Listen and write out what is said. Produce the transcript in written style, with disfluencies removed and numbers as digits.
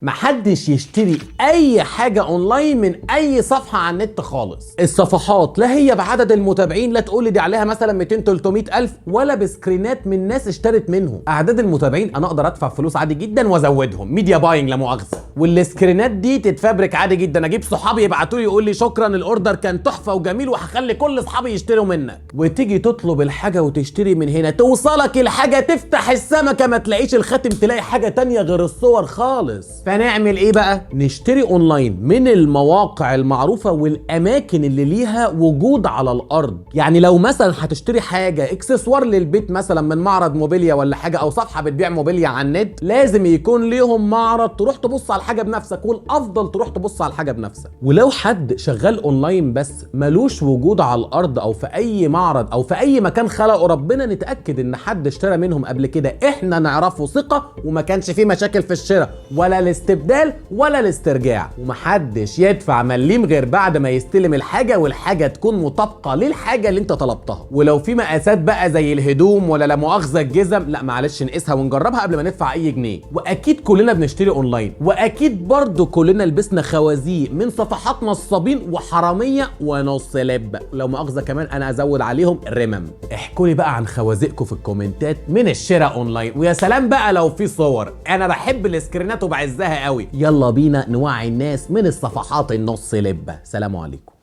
محدش يشتري اي حاجة اونلاين من اي صفحة على النت خالص. الصفحات لا هي بعدد المتابعين، لا تقولي دي عليها مثلا 200 300 الف، ولا بسكرينات من ناس اشترت منهم. اعداد المتابعين انا اقدر ادفع فلوس عادي جدا وازودهم، ميديا باينج لا مؤاخذة، والسكرينات دي تتفبرك عادي جدا. اجيب صحابي يبعتوا لي يقول لي شكرا الاوردر كان تحفة وجميل وهخلي كل اصحابي يشتروا منك، وتيجي تطلب الحاجة وتشتري من هنا، توصلك الحاجة تفتح السمكة ما تلاقيش الخاتم، تلاقي حاجة تانية غير الصور خالص. فنعمل ايه بقى؟ نشتري اونلاين من المواقع المعروفة والاماكن اللي ليها وجود على الارض. يعني لو مثلا هتشتري حاجة اكسسوار للبيت مثلا من معرض موبيليا ولا حاجة، او صفحة بتبيع موبيليا على النت، لازم يكون ليهم معرض تروح تبص على الحاجة بنفسك، والافضل تروح تبص على الحاجة بنفسك. ولو حد شغال اونلاين بس ملوش وجود على الارض او في اي معرض او في اي مكان خلقه ربنا، نتأكد ان حد اشترى منهم قبل كده احنا نعرفه ثقة وما كانش فيه مشاكل في الشراء ولا الاستبدال ولا الاسترجاع، ومحدش يدفع مليم غير بعد ما يستلم الحاجة والحاجة تكون مطابقة للحاجة اللي انت طلبتها. ولو في مقاسات بقى زي الهدوم ولا لا مؤاخذة الجزم، لا معلش نقيسها ونجربها قبل ما ندفع اي جنيه. واكيد كلنا بنشتري اونلاين، واكيد برضو كلنا لبسنا خوازيق من صفحات نصابين وحرامية ونص لب، لو مؤاخذة كمان انا ازود عليهم رمم. احكوا لي بقى عن خوازيقكم في الكومنتات من الشراء اونلاين، ويا سلام بقى لو في صور، انا بحب السكرينات وبعزها قوي. يلا بينا نوعي الناس من الصفحات النص لبة. سلام عليكم.